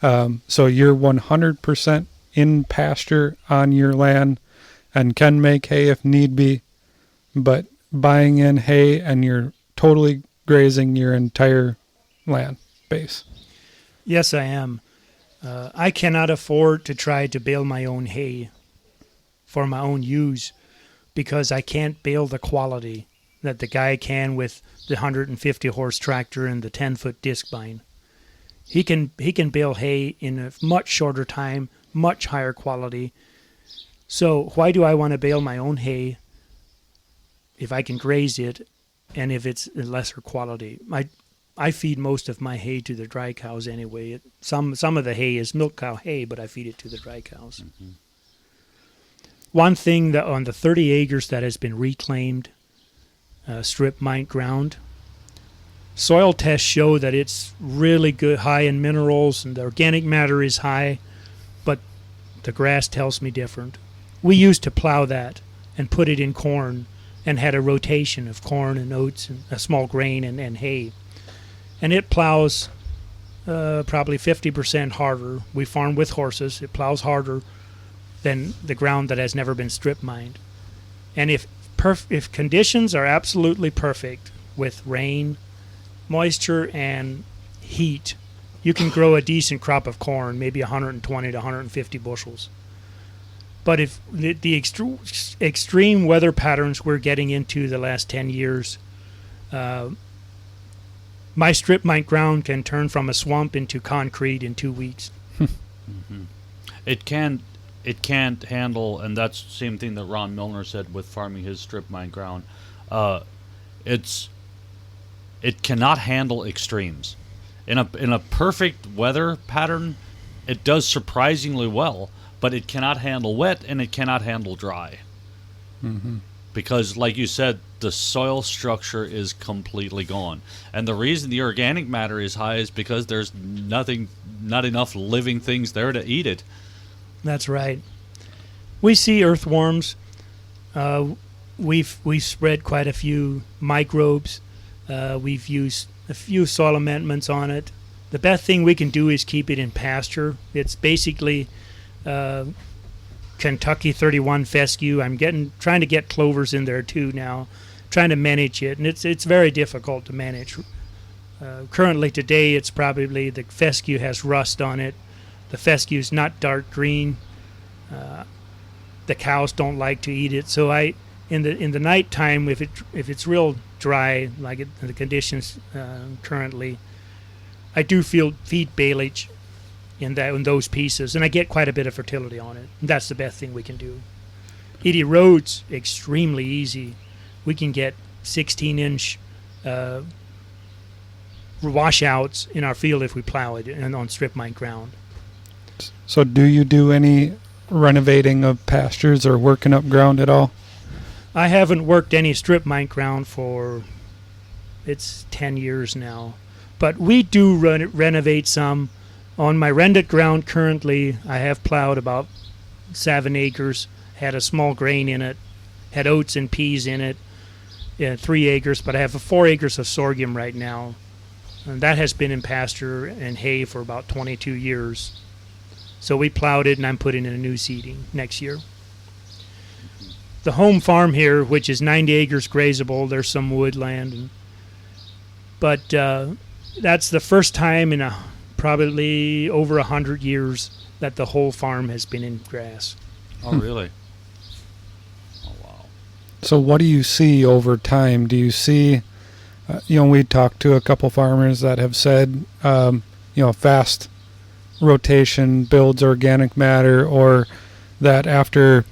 So you're 100% in pasture on your land and can make hay if need be, but buying in hay and you're totally grazing your entire land base. Yes, I am. I cannot afford to try to bale my own hay for my own use because I can't bale the quality that the guy can with the 150 horse tractor and the 10-foot disc bind. He can bale hay in a much shorter time, much higher quality. So why do I want to bale my own hay if I can graze it and if it's lesser quality? I feed most of my hay to the dry cows anyway. Some of the hay is milk cow hay, but I feed it to the dry cows. Mm-hmm. One thing that on the 30 acres that has been reclaimed, strip mine ground, soil tests show that it's really good, high in minerals, and the organic matter is high, but the grass tells me different. We used to plow that and put it in corn and had a rotation of corn and oats and a small grain and hay. And it plows probably 50% harder. We farm with horses. It plows harder than the ground that has never been strip mined. And if conditions are absolutely perfect with rain, moisture, and heat, you can grow a decent crop of corn, maybe 120 to 150 bushels. But if the extreme weather patterns we're getting into the last 10 years, my strip mine ground can turn from a swamp into concrete in 2 weeks. Mm-hmm. It can't handle, and that's the same thing that Ron Milner said with farming his strip mine ground. It cannot handle extremes. In a perfect weather pattern, it does surprisingly well, but it cannot handle wet and it cannot handle dry. Mm-hmm. Because, like you said, the soil structure is completely gone. And the reason the organic matter is high is because there's not enough living things there to eat it. That's right. We see earthworms. We've spread quite a few microbes. We've used a few soil amendments on it. The best thing we can do is keep it in pasture. It's basically Kentucky 31 fescue. I'm trying to get clovers in there too now, trying to manage it, and it's very difficult to manage. Currently today, it's probably the fescue has rust on it. The fescue is not dark green. The cows don't like to eat it, so in the nighttime, if it's real dry like the conditions currently, I do feed baleage in those pieces, and I get quite a bit of fertility on it. And that's the best thing we can do. It erodes extremely easy. We can get 16-inch washouts in our field if we plow it and on strip mine ground. So do you do any renovating of pastures or working up ground at all? I haven't worked any strip mine ground for, it's 10 years now. But we do renovate some. On my rented ground currently, I have plowed about 7 acres, had a small grain in it, had oats and peas in it, 3 acres, but I have 4 acres of sorghum right now. And that has been in pasture and hay for about 22 years. So we plowed it, and I'm putting in a new seeding next year. The home farm here, which is 90 acres grazable, there's some woodland, but that's the first time in probably over 100 years that the whole farm has been in grass. Oh, really? Oh, wow. So what do you see over time? Do you see, we talked to a couple farmers that have said, fast rotation builds organic matter, or that after,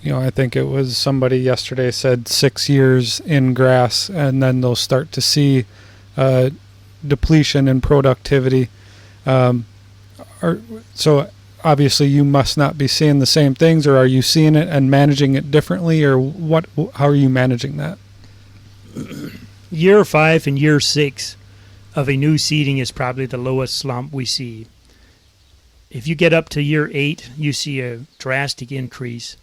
I think it was somebody yesterday said 6 years in grass, and then they'll start to see depletion in productivity. So obviously you must not be seeing the same things, or are you seeing it and managing it differently, or what? How are you managing that? Year 5 and year 6 of a new seeding is probably the lowest slump we see. If you get up to year 8, you see a drastic increase.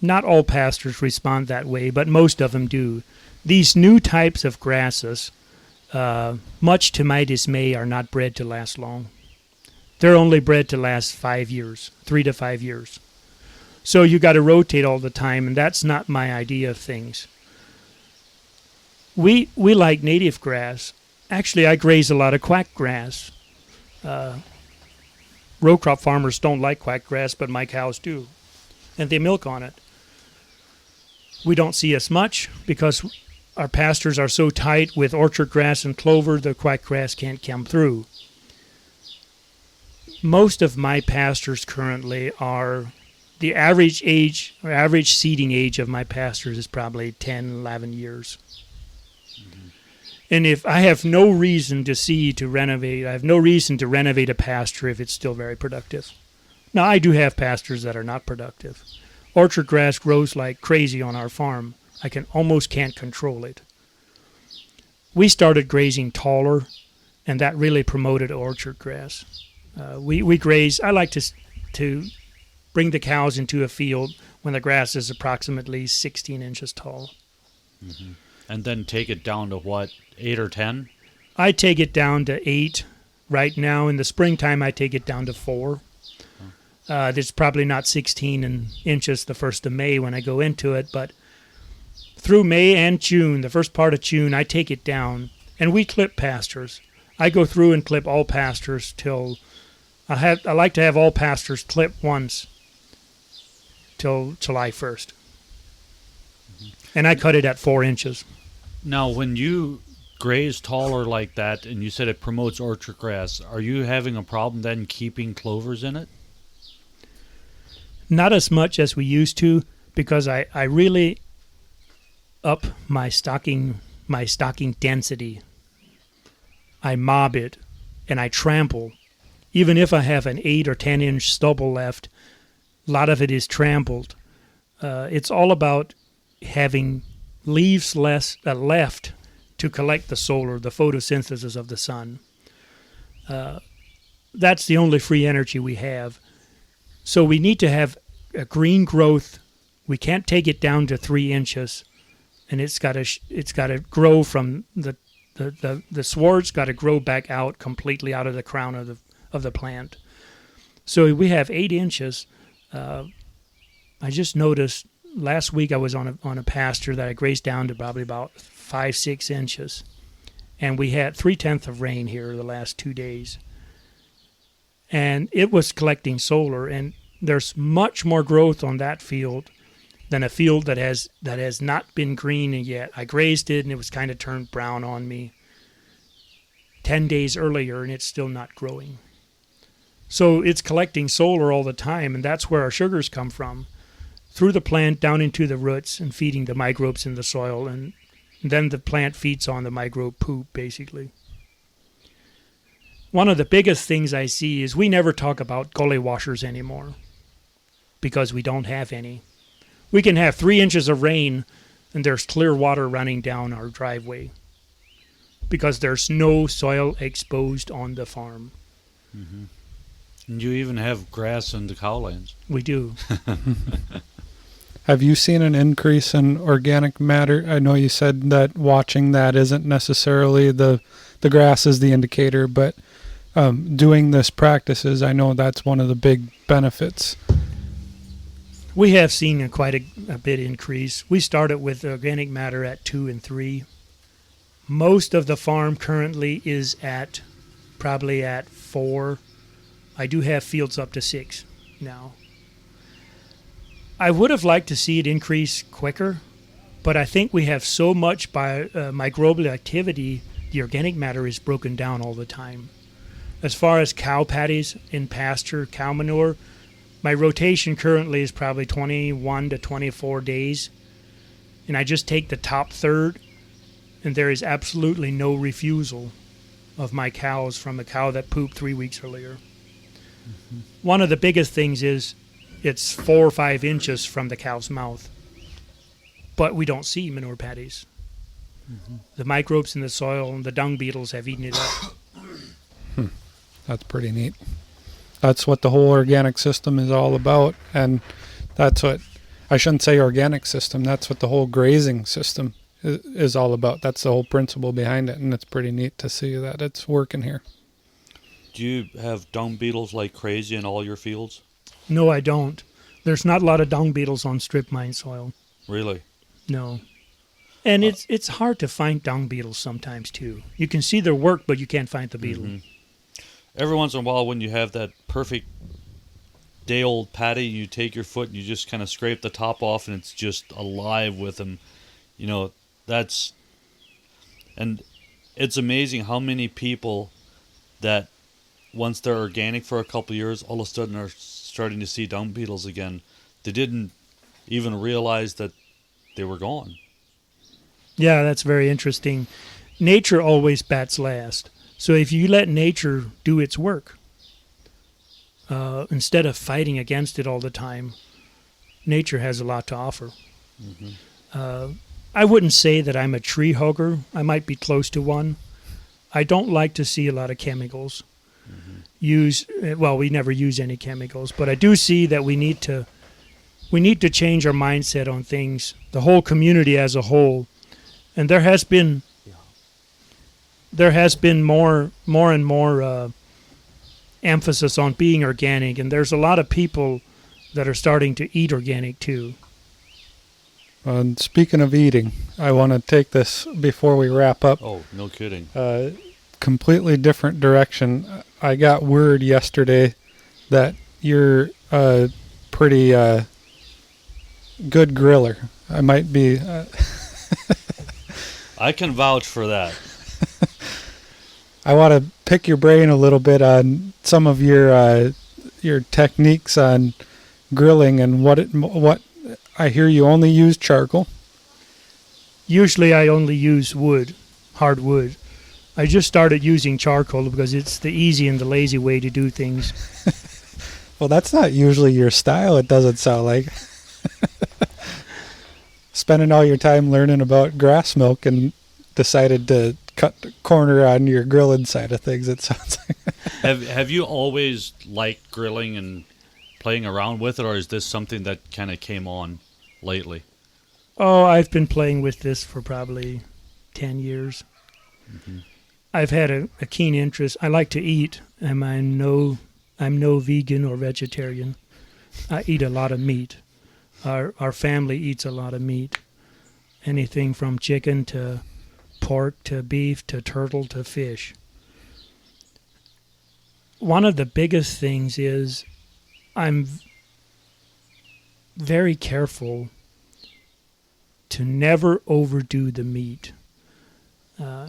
Not all pastures respond that way, but most of them do. These new types of grasses, much to my dismay, are not bred to last long. They're only bred to last 5 years, 3 to 5 years. So you got to rotate all the time, and that's not my idea of things. We like native grass. Actually, I graze a lot of quack grass. Row crop farmers don't like quack grass, but my cows do, and they milk on it. We don't see as much because our pastures are so tight with orchard grass and clover, the quack grass can't come through. Most of my pastures currently are, the average age, or average seeding age of my pastures is probably 10, 11 years. Mm-hmm. And if I have no reason to renovate, I have no reason to renovate a pasture if it's still very productive. Now, I do have pastures that are not productive. Orchard grass grows like crazy on our farm. I almost can't control it. We started grazing taller, and that really promoted orchard grass. We graze. I like to bring the cows into a field when the grass is approximately 16 inches tall. Mm-hmm. And then take it down to what, 8 or 10? I take it down to 8 right now. In the springtime, I take it down to 4. It's probably not 16 inches the 1st of May when I go into it, but through May and June, the first part of June, I take it down, and we clip pastures. I go through and clip all pastures till I like to have all pastures clipped once till July 1st. Mm-hmm. And I cut it at 4 inches. Now, when you graze taller like that, and you said it promotes orchard grass, are you having a problem then keeping clovers in it? Not as much as we used to, because I really up my stocking density. I mob it and I trample. Even if I have an 8 or 10 inch stubble left, a lot of it is trampled. It's all about having leaves left to collect the solar, the photosynthesis of the sun. That's the only free energy we have. So we need to have a green growth. We can't take it down to 3 inches, and it's got to grow from the sward's got to grow back out completely out of the crown of the plant. So we have 8 inches. I just noticed last week I was on a pasture that I grazed down to probably about 5-6 inches, and we had 3/10 of rain here the last 2 days, and it was collecting solar. And there's much more growth on that field than a field that has not been green yet. I grazed it and it was kind of turned brown on me 10 days earlier, and it's still not growing. So it's collecting solar all the time, and that's where our sugars come from, through the plant down into the roots and feeding the microbes in the soil, and then the plant feeds on the microbe poop, basically. One of the biggest things I see is we never talk about gully washers anymore because we don't have any. We can have 3 inches of rain and there's clear water running down our driveway because there's no soil exposed on the farm. Mm-hmm. And you even have grass in the cowlands. We do. Have you seen an increase in organic matter? I know you said that watching that isn't necessarily the grass is the indicator, but doing this practices, I know that's one of the big benefits. We have seen quite a bit increase. We started with organic matter at 2 and 3. Most of the farm currently is probably at 4. I do have fields up to 6 now. I would have liked to see it increase quicker, but I think we have so much microbial activity, the organic matter is broken down all the time. As far as cow patties in pasture, cow manure, my rotation currently is probably 21 to 24 days, and I just take the top third, and there is absolutely no refusal of my cows from a cow that pooped 3 weeks earlier. Mm-hmm. One of the biggest things is it's 4 or 5 inches from the cow's mouth, but we don't see manure patties. Mm-hmm. The microbes in the soil and the dung beetles have eaten it up. That's pretty neat. That's what the whole organic system is all about, and that's what, I shouldn't say organic system, that's what the whole grazing system is all about. That's the whole principle behind it, and it's pretty neat to see that it's working here. Do you have dung beetles like crazy in all your fields? No, I don't. There's not a lot of dung beetles on strip mine soil. Really? No. And it's hard to find dung beetles sometimes, too. You can see their work, but you can't find the beetle. Mm-hmm. Every once in a while when you have that perfect day-old patty, you take your foot and you just kind of scrape the top off and it's just alive with them. You know, and it's amazing how many people that once they're organic for a couple of years, all of a sudden are starting to see dung beetles again. They didn't even realize that they were gone. Yeah, that's very interesting. Nature always bats last. So if you let nature do its work, instead of fighting against it all the time, nature has a lot to offer. Mm-hmm. I wouldn't say that I'm a tree hugger. I might be close to one. I don't like to see a lot of chemicals used. Well, we never use any chemicals, but I do see that we need to change our mindset on things, the whole community as a whole. And there has been more and more emphasis on being organic, and there's a lot of people that are starting to eat organic too. And speaking of eating, I want to take this before we wrap up. Oh, no kidding. Completely different direction. I got word yesterday that you're a pretty good griller. I might be... I can vouch for that. I want to pick your brain a little bit on some of your techniques on grilling and what I hear you only use charcoal. Usually I only use wood, hard wood. I just started using charcoal because it's the easy and the lazy way to do things. Well, that's not usually your style, it doesn't sound like. Spending all your time learning about grass milk and decided to cut the corner on your grilling side of things, it sounds like. Have you always liked grilling and playing around with it, or is this something that kind of came on lately? Oh, I've been playing with this for probably 10 years. Mm-hmm. I've had a keen interest. I like to eat, and I'm no vegan or vegetarian. I eat a lot of meat. Our family eats a lot of meat. Anything from chicken to pork to beef to turtle to fish. One of the biggest things is I'm very careful to never overdo the meat.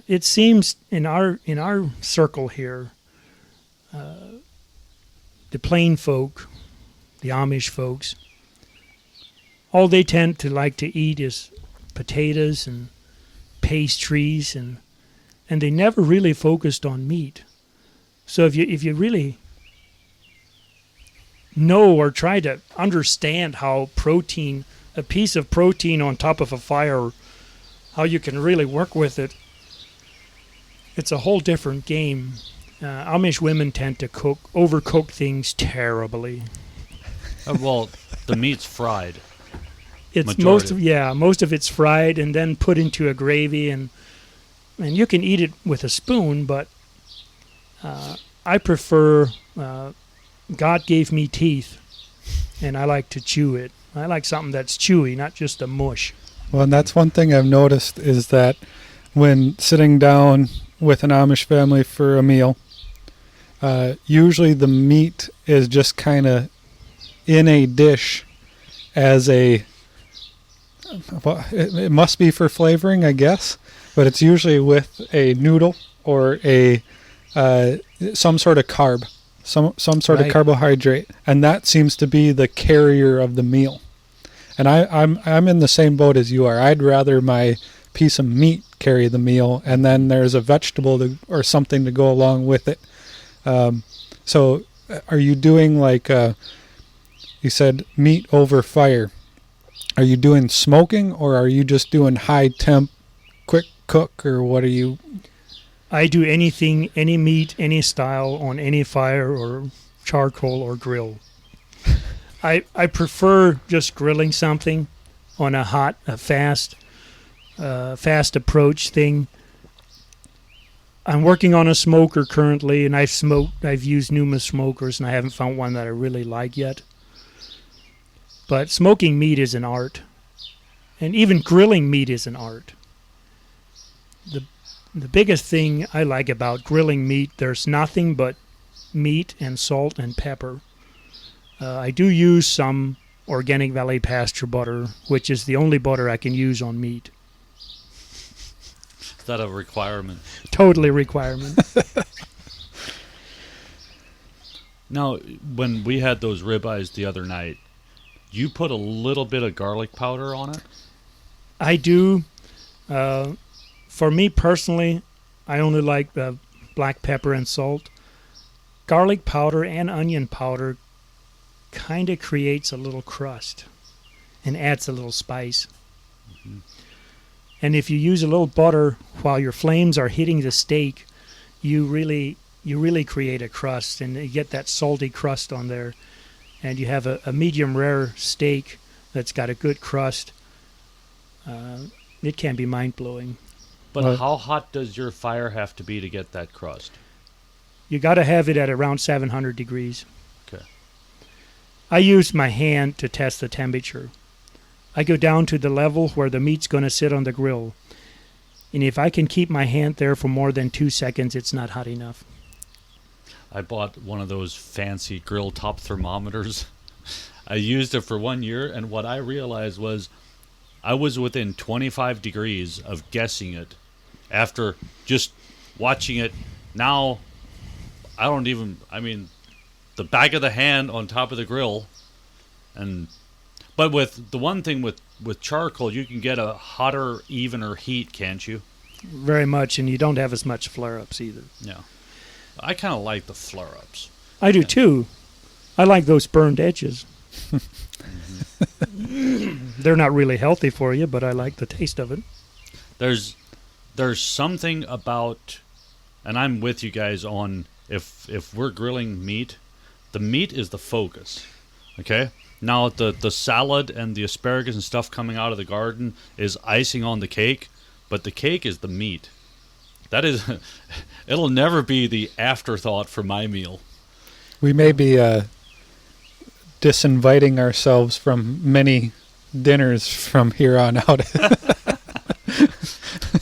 It seems in our circle here, the plain folk, the Amish folks, all they tend to like to eat is potatoes and pastries, and they never really focused on meat. So if you really know or try to understand how protein, a piece of protein on top of a fire, how you can really work with it, it's a whole different game. Amish women tend to overcook things terribly. Well, the meat's fried. It's Majority. most of it's fried and then put into a gravy, and you can eat it with a spoon, but I prefer. God gave me teeth, and I like to chew it. I like something that's chewy, not just a mush. Well, and that's one thing I've noticed is that when sitting down with an Amish family for a meal, usually the meat is just kind of in a dish as a, well, it must be for flavoring, I guess, but it's usually with a noodle or a some sort of carb, some sort of carbohydrate, and that seems to be the carrier of the meal. And I'm in the same boat as you are. I'd rather my piece of meat carry the meal, and then there's a vegetable or something to go along with it. So are you doing like, you said meat over fire. Are you doing smoking, or are you just doing high temp, quick cook, or what are you? I do anything, any meat, any style, on any fire or charcoal or grill. I prefer just grilling something on a fast approach thing. I'm working on a smoker currently, and I've used numerous smokers, and I haven't found one that I really like yet. But smoking meat is an art, and even grilling meat is an art. The biggest thing I like about grilling meat, there's nothing but meat and salt and pepper. I do use some Organic Valley pasture butter, which is the only butter I can use on meat. Is that a requirement? Totally requirement. Now, when we had those ribeyes the other night, you put a little bit of garlic powder on it? I do. For me personally, I only like black pepper and salt. Garlic powder and onion powder kind of creates a little crust and adds a little spice. Mm-hmm. And if you use a little butter while your flames are hitting the steak, you really create a crust, and you get that salty crust on there, and you have a medium rare steak that's got a good crust. It can be mind-blowing. But how hot does your fire have to be to get that crust? You got to have it at around 700 degrees. Okay. I use my hand to test the temperature. I go down to the level where the meat's going to sit on the grill. And if I can keep my hand there for more than 2 seconds, it's not hot enough. I bought one of those fancy grill top thermometers. I used it for 1 year, and what I realized was I was within 25 degrees of guessing it after just watching it. Now, the back of the hand on top of the grill. But with the one thing with charcoal, you can get a hotter, evener heat, can't you? Very much, and you don't have as much flare-ups either. Yeah. I kind of like the flare-ups. I do too. I like those burned edges. They're not really healthy for you, but I like the taste of it. There's something about, and I'm with you guys on, if we're grilling meat, the meat is the focus. Okay? Now the salad and the asparagus and stuff coming out of the garden is icing on the cake, but the cake is the meat. That is, it'll never be the afterthought for my meal. We may be disinviting ourselves from many dinners from here on out.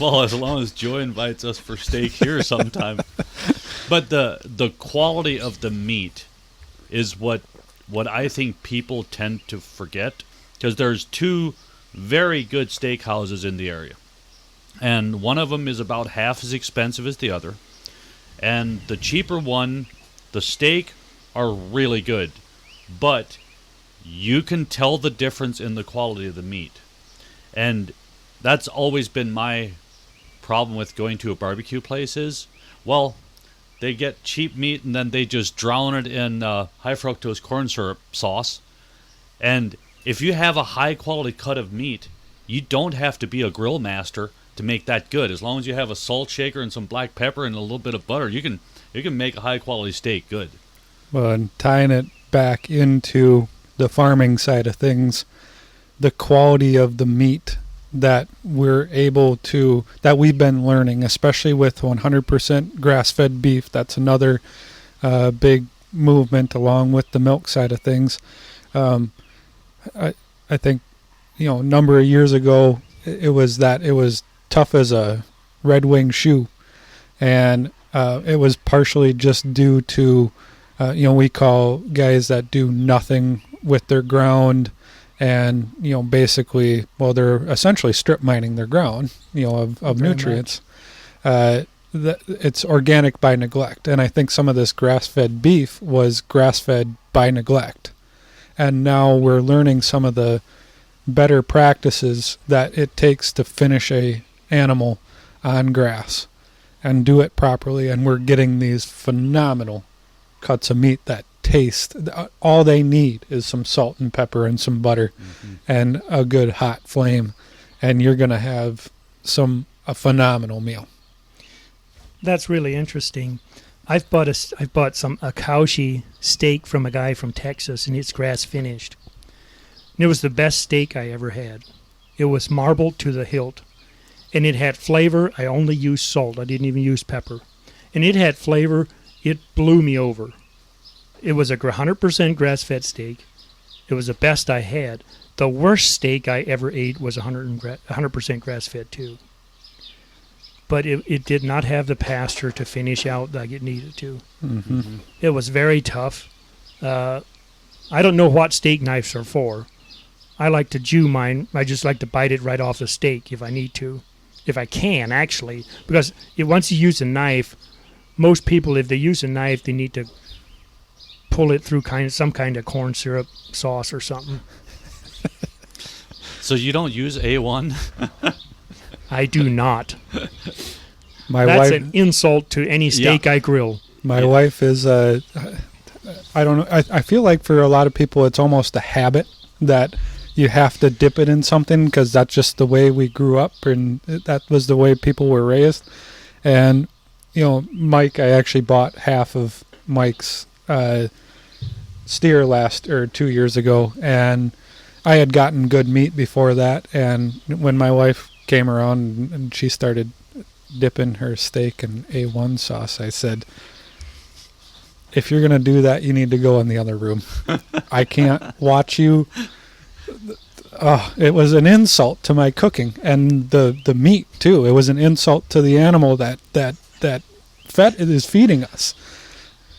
Well, as long as Joy invites us for steak here sometime. But the quality of the meat is what I think people tend to forget, because there's two very good steakhouses in the area. And one of them is about half as expensive as the other. And the cheaper one, the steak are really good. But you can tell the difference in the quality of the meat. And that's always been my problem with going to a barbecue place is, well, they get cheap meat and then they just drown it in high fructose corn syrup sauce. And if you have a high quality cut of meat, you don't have to be a grill master to make that good. As long as you have a salt shaker and some black pepper and a little bit of butter, you can make a high quality steak good. Well, and tying it back into the farming side of things, the quality of the meat that we've been learning, especially with 100% grass-fed beef. That's another big movement along with the milk side of things. I think, a number of years ago, it was tough as a Red Wing shoe, and it was partially just due to we call guys that do nothing with their ground, and basically, well, they're essentially strip mining their ground, of nutrients. It's organic by neglect, and I think some of this grass-fed beef was grass-fed by neglect, and now we're learning some of the better practices that it takes to finish a animal on grass and do it properly, and we're getting these phenomenal cuts of meat that taste. All they need is some salt and pepper and some butter, and a good hot flame, and you're going to have a phenomenal meal. That's really interesting. I've bought a Cowshe steak from a guy from Texas, and it's grass finished. And it was the best steak I ever had. It was marbled to the hilt, and it had flavor. I only used salt. I didn't even use pepper. And it had flavor. It blew me over. It was a 100% grass-fed steak. It was the best I had. The worst steak I ever ate was 100% grass-fed too. But it did not have the pasture to finish out like it needed to. Mm-hmm. It was very tough. I don't know what steak knives are for. I like to chew mine. I just like to bite it right off the steak if I need to. If I can, actually. Because once you use a knife, most people, if they use a knife, they need to pull it through some kind of corn syrup sauce or something. So you don't use A1? I do not. That's an insult to any steak I grill. My wife is I don't know. I feel like for a lot of people, it's almost a habit that you have to dip it in something because that's just the way we grew up, and that was the way people were raised. And Mike, I actually bought half of Mike's steer 2 years ago, and I had gotten good meat before that. And when my wife came around and she started dipping her steak in A1 sauce, I said, if you're going to do that, you need to go in the other room. I can't watch you. It was an insult to my cooking, and the meat too. It was an insult to the animal that is feeding us.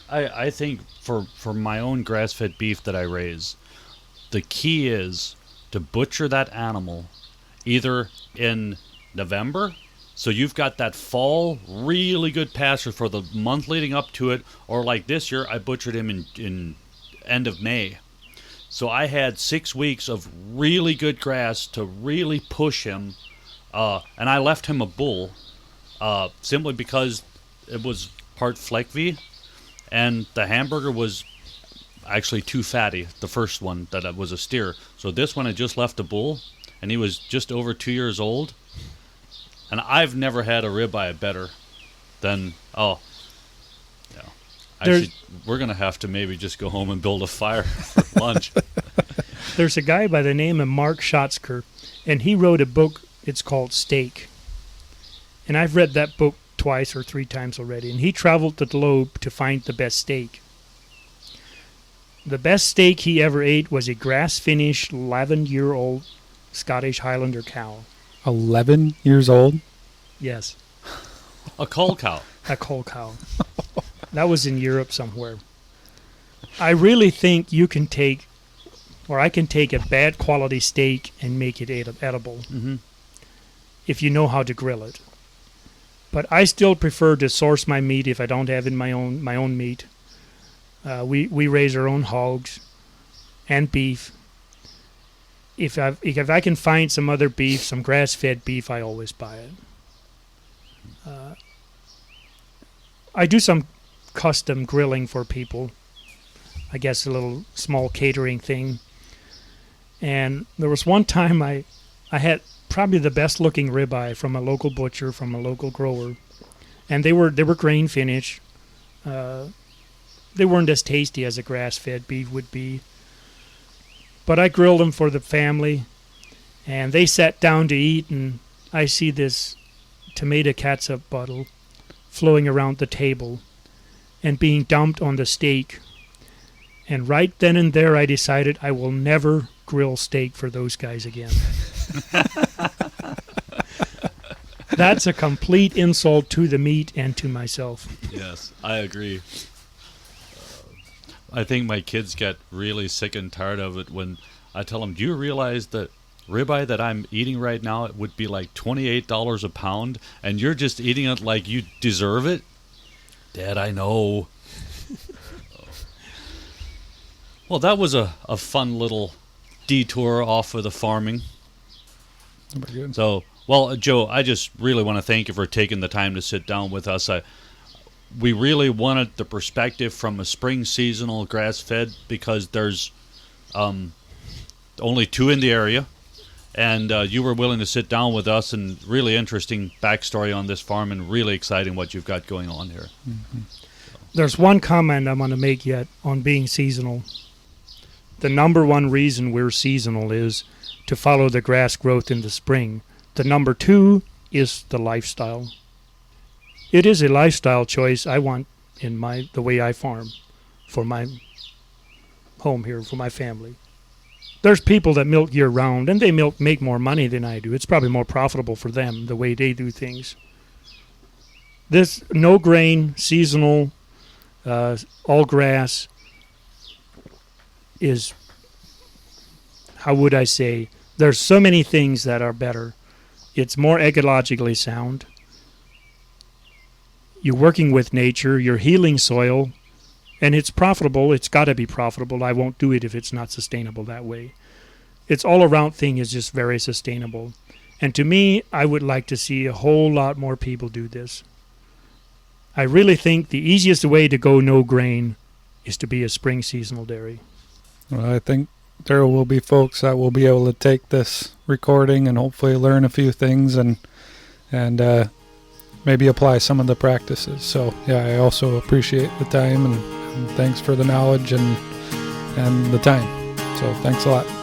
I think for my own grass-fed beef that I raise, the key is to butcher that animal either in November, so you've got that fall really good pasture for the month leading up to it, or like this year I butchered him in end of May. So I had 6 weeks of really good grass to really push him, and I left him a bull simply because it was part Fleckvie, and the hamburger was actually too fatty, the first one that was a steer. So this one I just left a bull, and he was just over 2 years old, and I've never had a ribeye better than, we're going to have to maybe just go home and build a fire for lunch. There's a guy by the name of Mark Schatzker, and he wrote a book. It's called Steak. And I've read that book twice or 3 times already. And he traveled the globe to find the best steak. The best steak he ever ate was a grass-finished 11-year-old Scottish Highlander cow. 11 years old? Yes. A cull cow. A cull cow. That was in Europe somewhere. I really think I can take a bad quality steak and make it edible, if you know how to grill it. But I still prefer to source my meat if I don't have my own meat. We raise our own hogs and beef. If I can find some other beef, some grass-fed beef, I always buy it. I do some custom grilling for people. I guess a little small catering thing. And there was one time I had probably the best looking ribeye from a local butcher, from a local grower. And they were grain finished. They weren't as tasty as a grass-fed beef would be. But I grilled them for the family, And they sat down to eat, and I see this tomato catsup bottle flowing around the table and being dumped on the steak. And right then and there, I decided I will never grill steak for those guys again. That's a complete insult to the meat and to myself. Yes, I agree. I think my kids get really sick and tired of it when I tell them, do you realize that ribeye that I'm eating right now, it would be like $28 a pound, and you're just eating it like you deserve it? Dad, I know. Well, that was a fun little detour off of the farming. Very good. So, well, Joe, I just really want to thank you for taking the time to sit down with us. We really wanted the perspective from a spring seasonal grass-fed because there's only 2 in the area, and you were willing to sit down with us, and really interesting backstory on this farm, and really exciting what you've got going on here. Mm-hmm. There's one comment I'm going to make yet on being seasonal. The number one reason we're seasonal is to follow the grass growth in the spring. The number 2 is the lifestyle. It is a lifestyle choice I want in the way I farm for my home here, for my family. There's people that milk year-round, and they make more money than I do. It's probably more profitable for them, the way they do things. This no-grain, seasonal, all grass is, how would I say, there's so many things that are better. It's more ecologically sound. You're working with nature, you're healing soil, and it's profitable. It's got to be profitable. I won't do it if it's not sustainable that way. Its all-around thing is just very sustainable. And to me, I would like to see a whole lot more people do this. I really think the easiest way to go no grain is to be a spring seasonal dairy. Well, I think there will be folks that will be able to take this recording and hopefully learn a few things and maybe apply some of the practices. So yeah, I also appreciate the time and thanks for the knowledge and the time. So thanks a lot.